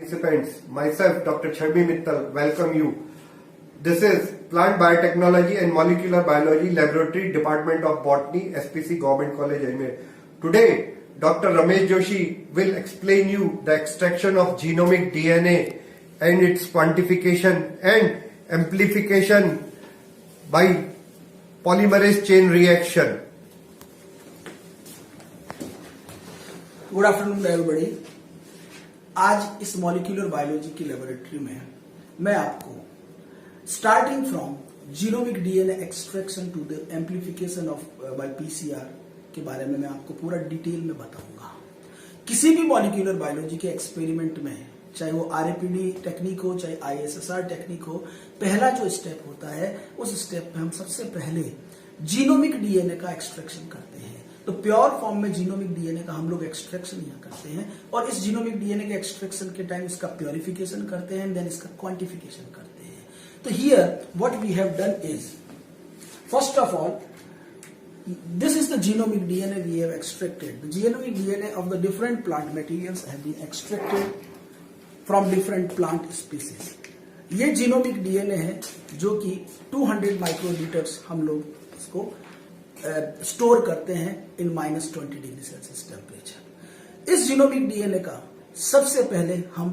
Participants, myself, Dr. Chharmi Mittal, welcome you. This is Plant Biotechnology and Molecular Biology Laboratory, Department of Botany, SPC Government College, Ajmer. Today, Dr. Ramesh Joshi will explain you the extraction of genomic DNA and its quantification and amplification by polymerase chain reaction. Good afternoon everybody. आज इस molecular biology की laboratory में मैं आपको starting from genomic DNA extraction to the amplification of by PCR के बारे में मैं आपको पूरा डिटेल में बताऊंगा। किसी भी मॉलिक्यूलर बायोलॉजी के एक्सपेरिमेंट में, चाहे वो आरएपीडी टेक्निक हो, चाहे आईएसएसआर टेक्निक हो, पहला जो स्टेप होता है उस स्टेप में हम सबसे पहले जीनोमिक डीएनए का एक्सट्रैक्शन करते हैं। तो प्योर फॉर्म में जीनोमिक डीएनए का हम लोग एक्सट्रैक्शन यहाँ करते हैं और इस जीनोमिक डीएनए के एक्सट्रैक्शन के टाइम इसका प्योरिफिकेशन करते हैं, देन इसका क्वांटिफिकेशन करते हैं। तो here what we have done is, first of all, this is the genomic DNA we have extracted. The genomic DNA of the different plant materials have been extracted from different plant species. ये genomic DNA है जो कि 200 माइक्रोलीटर्स हम लोग इसको store करते हैं इन -20 degree Celsius temperature. इस जीनोमिक डीएनए का सबसे पहले हम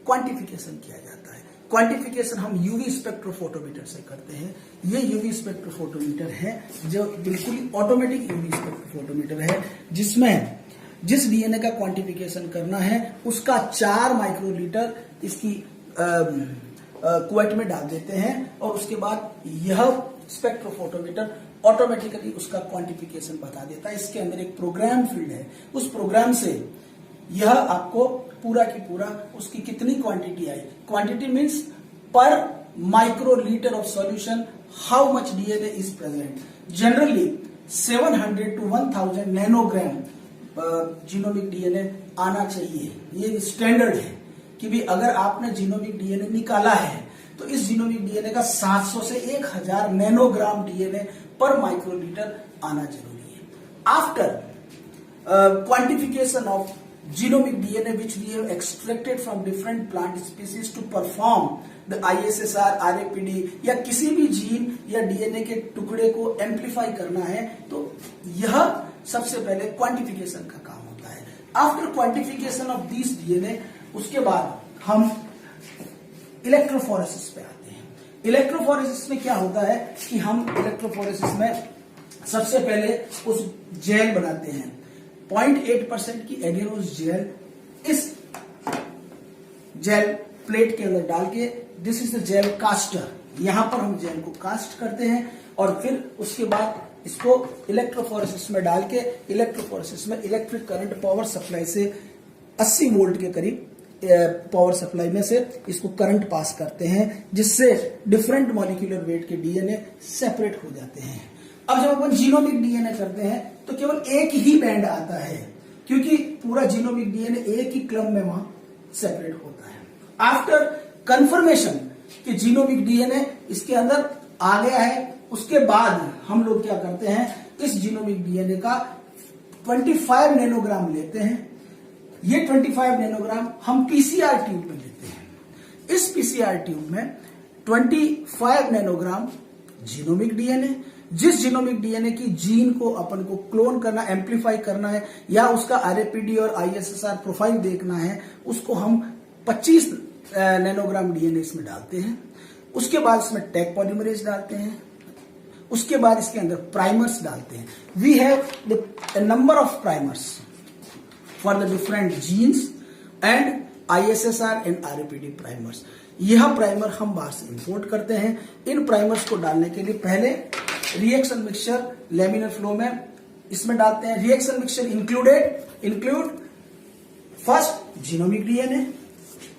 क्वांटिफिकेशन किया जाता है। क्वांटिफिकेशन हम यूवी स्पेक्ट्रोफोटोमीटर से करते हैं। ये यूवी स्पेक्ट्रोफोटोमीटर है जो बिल्कुल ही ऑटोमेटिक यूवी स्पेक्ट्रोफोटोमीटर है, जिसमें जिस डीएनए का क्वांटिफिकेशन करना है उसका 4 माइक्रोलीटर इसकी कुवेट में डाल देते हैं और उसके बाद यह स्पेक्ट्रोफोटोमीटर ऑटोमेटिकली उसका क्वांटिफिकेशन बता देता है। इसके अंदर एक प्रोग्राम फील्ड है, उस प्रोग्राम से यह आपको पूरा की पूरा उसकी कितनी क्वांटिटी आई, क्वांटिटी मींस पर microlitre of solution how much DNA is present. Generally 700 to 1000 nanogram genomic DNA आना चाहिए। ये स्टैंडर्ड है कि भी अगर आपने जीनोमिक डीएनए निकाला है तो इस जीनोमिक डीएनए का 700 से 1000 नैनोग्राम डीएनए पर माइक्रोलीटर आना जरूरी है। After quantification of genomic DNA which we have extracted from different plant species to perform the ISSR, RAPD या किसी भी जीन या डीएनए के टुकड़े को एम्पलीफाई करना है, तो यह सबसे पहले क्वांटिफिकेशन का काम होता है। After quantification of this DNA, उसके बाद हम इलेक्ट्रोफोरेसिस पे आते हैं। इलेक्ट्रोफोरेसिस में क्या होता है कि हम इलेक्ट्रोफोरेसिस में सबसे पहले उस जेल बनाते हैं। 0.8% की एगेनोस जेल इस जेल प्लेट के अंदर डाल के, this is the gel caster, यहां पर हम जेल को कास्ट करते हैं और फिर उसके बाद इसको इलेक्ट्रोफोरेसिस में डाल के इलेक्ट्रोफोरेसिस में इलेक्ट्रिक करंट पावर सप्लाई से 80 वोल्ट के करीब पावर सप्लाई में से इसको करंट पास करते हैं, जिससे डिफरेंट मॉलिक्यूलर वेट के डीएनए सेपरेट हो जाते हैं। अब जब अपन जीनोमिक डीएनए करते हैं तो केवल एक ही बैंड आता है, क्योंकि पूरा जीनोमिक डीएनए एक ही क्लम में वहां सेपरेट होता है। आफ्टर कंफर्मेशन कि जीनोमिक डीएनए इसके अंदर आ गया है, उसके बाद हम लोग क्या करते हैं, इस जीनोमिक डीएनए का 25 नैनोग्राम लेते हैं। ये 25 नैनोग्राम हम पीसीआर ट्यूब में लेते हैं। इस पीसीआर ट्यूब में 25 नैनोग्राम जीनोमिक डीएनए, जिस जीनोमिक डीएनए की जीन को अपन को क्लोन करना, एम्पलीफाई करना है या उसका आरएपीडी और आईएसएसआर प्रोफाइल देखना है, उसको हम 25 नैनोग्राम डीएनए इसमें डालते हैं। उसके बाद इसमें टैग पॉलीमरेज डालते हैं। उसके बाद इसके अंदर प्राइमर्स डालते हैं। We have the number of primers for the different genes and ISSR and RAPD primers. यह प्राइमर हम बाहर से इंपोर्ट करते हैं। इन प्राइमर्स को डालने के लिए पहले रिएक्शन मिक्सचर लेमिनर फ्लो में इसमें डालते हैं। Reaction mixture include first genomic DNA,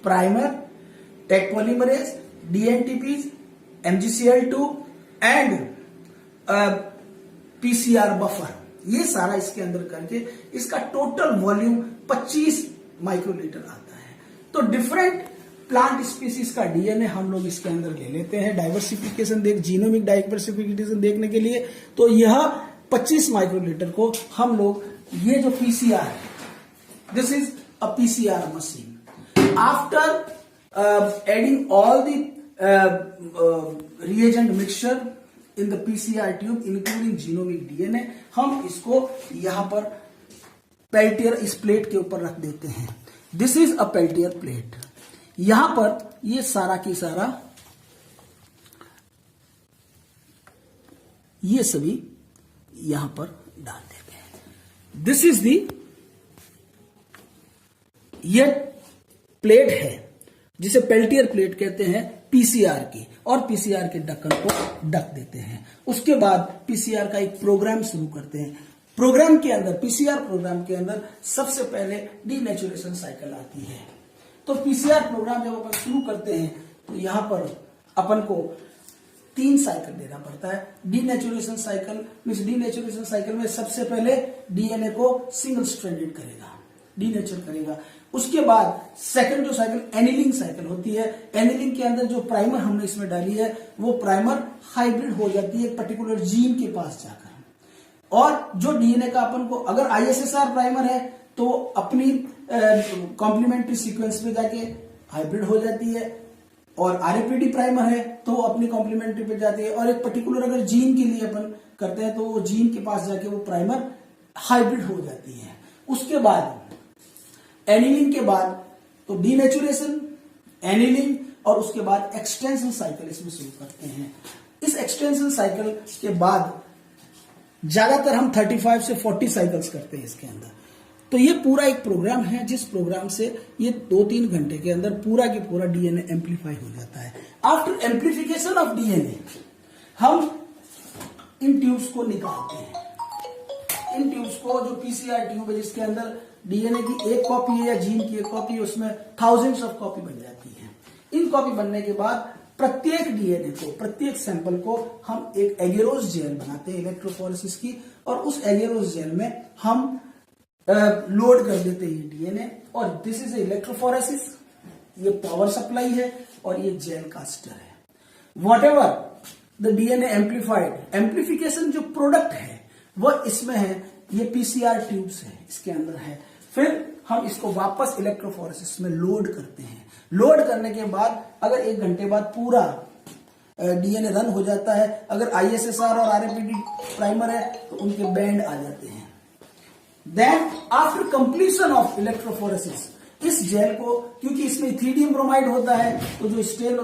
primer, Taq polymerase, dNTPs, एमजीसीएल2 एंड पीसीआर बफर। ये सारा इसके अंदर करके इसका टोटल वॉल्यूम 25 माइक्रोलीटर आता है। तो डिफरेंट प्लांट स्पीसीज का डीएनए हम लोग इसके अंदर ले लेते हैं डाइवर्सिफिकेशन जीनोमिक डाइवर्सिफिकेशन देखने के लिए। तो यह 25 माइक्रोलीटर को हम लोग, ये जो पीसीआर है, this is a PCR machine. After adding all the reagent mixture in the PCR tube including genomic DNA, हम इसको यहां पर पेल्टियर इस प्लेट के ऊपर रख देते हैं. This is a Peltier plate. यहां पर ये सारा की सारा ये सभी यहां पर डाल देते हैं. दिस इज दी, ये प्लेट है जिसे पेल्टियर प्लेट कहते हैं पीसीआर की, और पीसीआर के ढक्कन को ढक देते हैं. उसके बाद पीसीआर का एक प्रोग्राम शुरू करते हैं. प्रोग्राम के अंदर, पीसीआर प्रोग्राम के अंदर सबसे पहले डीनेचुरेशन साइकिल आती है. तो पीसीआर प्रोग्राम जब अपन शुरू करते हैं तो यहां पर अपन को 3 साइकिल देना पड़ता है. Denaturation cycle means denaturation cycle में सबसे पहले डीएनए को सिंगल स्ट्रैंडेड करेगा, डीनेचर करेगा. उसके बाद सेकंड जो साइकिल एनिलिंग साइकिल होती है. एनिलिंग के अंदर जो प्राइमर हमने इसमें डाली है वो प्राइमर हाइब्रिड हो जाती है पर्टिकुलर जीन के पास जाकर. और जो डीएनए का अपन को अगर आईएसएसआर प्राइमर है तो अपनी कॉम्प्लीमेंट्री सीक्वेंस पे जाके हाइब्रिड हो जाती है, और आरएपीडी प्राइमर है तो वो अपनी कॉम्प्लीमेंट्री पे जाती है. और एक पर्टिकुलर अगर जीन के लिए अपन करते हैं तो वो जीन के पास जाके वो प्राइमर हाइब्रिड हो जाती है. उसके बाद एनिलिंग के बाद तो डीनेचुरेशन, एनिलिंग और उसके बाद एक्सटेंशन साइकिल इसमें शुरू करते हैं. इस एक्सटेंशन साइकिल के बाद ज्यादातर हम 35 से 40 साइकिल्स करते हैं इसके अंदर. तो ये पूरा एक प्रोग्राम है जिस प्रोग्राम से ये 2-3 घंटे के अंदर पूरा की पूरा डीएनए एम्पलीफाई हो जाता है. आफ्टर एम्पलीफिकेशन ऑफ डीएनए हम इन ट्यूब्स को निकालते हैं. इन ट्यूब्स को, जो पीसीआर ट्यूब है जिसके अंदर डीएनए की एक कॉपी है या जीन की एक कॉपी है, उसमें थाउजेंड्स ऑफ कॉपी बन जाती है. इन कॉपी बनने के बाद प्रत्येक डीएनए को, प्रत्येक सैंपल को हम एक एगेरोस जेल बनाते हैं इलेक्ट्रोफोरेसिस की, और उस एगेरोस जेल में हम लोड कर देते हैं डीएनए. और दिस इज इलेक्ट्रोफोरेसिस, ये पावर सप्लाई है और ये जेल कास्टर है. What ever the DNA amplified, amplification जो प्रोडक्ट है वो इसमें है, ये पीसीआर ट्यूब्स है इसके अंदर है. फिर हम इसको वापस इलेक्ट्रोफोरेसिस में लोड करते हैं. लोड करने के बाद अगर 1 घंटे बाद पूरा डीएनए रन हो जाता है, अगर आईएसएसआर और आरएपीडी प्राइमर है तो उनके बैंड आ जाते हैं. Then after completion of electrophoresis, इस जेल को, क्योंकि इसमें इथीडियम ब्रोमाइड होता है तो जो स्टेल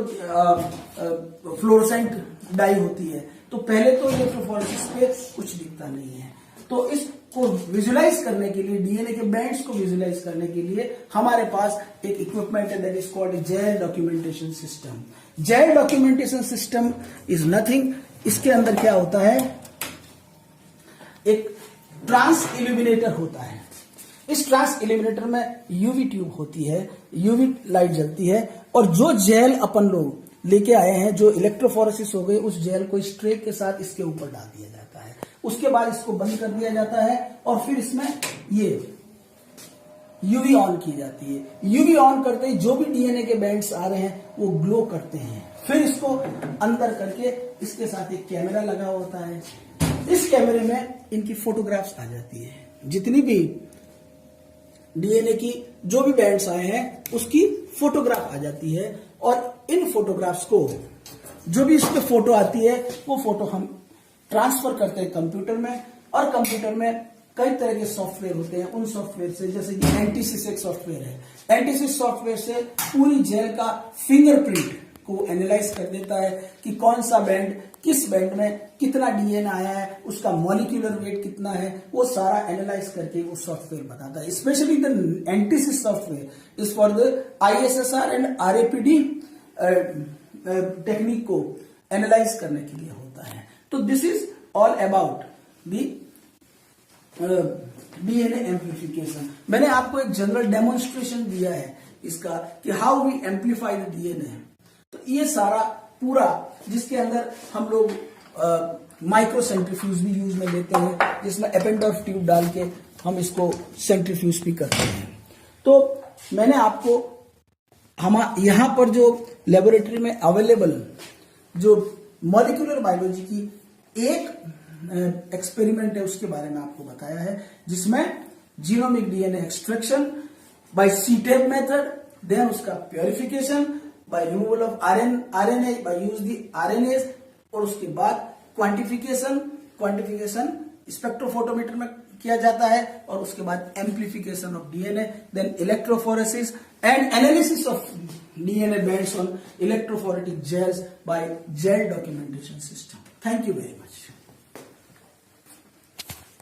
फ्लोरोसेंट डाई होती है, तो पहले तो इलेक्ट्रोफोरेसिस पे कुछ दिखता नहीं है. तो इसको विजुलाइज करने के लिए, डीएनए के बैंड्स को विजुलाइज करने के लिए हमारे पास एक इक्विपमेंट है that is called gel documentation system. Gel documentation system is nothing, इसके अंदर क्या होता है, एक ट्रांस इल्यूमिनेटर होता है. इस ट्रांस इल्यूमिनेटर में यूवी ट्यूब होती है, यूवी लाइट जलती है, और जो जेल अपन लोग लेके आए हैं, जो इलेक्ट्रोफोरेसिस हो गई, उस जेल को इस ट्रे के साथ इसके ऊपर डाल दिया जाता है. उसके बाद इसको बंद कर दिया जाता है और फिर इसमें ये यूवी ऑन की जाती है. यूवी ऑन करते ही जो भी डीएनए के बैंड्स आ रहे हैं वो ग्लो करते हैं. फिर इसको अंदर करके इसके साथ एक कैमरा लगा होता है. इस कैमरे में इनकी फोटोग्राफ्स आ जाती है. जितनी भी डीएनए की जो भी बैंड्स आए हैं उसकी फोटोग्राफ आ जाती है, और इन फोटोग्राफ्स को, जो भी इस पे फोटो आती है वो फोटो हम ट्रांसफर करते हैं कंप्यूटर में. और कंप्यूटर में कई तरह के सॉफ्टवेयर होते हैं. उन सॉफ्टवेयर से, जैसे कि एंटीसिस एक सॉफ्टवेयर है, एंटीसिस सॉफ्टवेयर से पूरी जेल का फिंगरप्रिंट को एनालाइज कर देता है कि कौन सा बैंड, किस बैंड में कितना डीएनए आया है, उसका मॉलिक्यूलर वेट कितना है, वो सारा एनालाइज करके वो सॉफ्टवेयर बताता है. Specially the NTSYS software is for the ISSR and RAPD technique को एनालाइज करने के लिए होता है. तो this is all about the DNA amplification. मैंने आपको एक जनरल डेमोन्स्ट्रेशन दिया है इसका कि how we amplify the DNA. तो ये सारा पूरा, जिसके अंदर हम लोग माइक्रो सेंट्रीफ्यूज भी यूज में लेते हैं, जिसमें एपेंडोर्फ ट्यूब डाल के हम इसको सेंट्रीफ्यूज भी करते हैं. तो मैंने आपको यहां पर जो लेबोरेटरी में अवेलेबल जो मॉलिक्यूलर बायोलॉजी की एक एक्सपेरिमेंट है उसके बारे में आपको बताया है, जिसमें genomic DNA extraction by CTAB method, then उसका purification by removal of RNA by use the RNase, और उसके बाद क्वांटिफिकेशन स्पेक्ट्रोफोटोमीटर में किया जाता है, और उसके बाद amplification of DNA, then electrophoresis and analysis of DNA based on electrophoretic gels by gel documentation system. Thank you very much.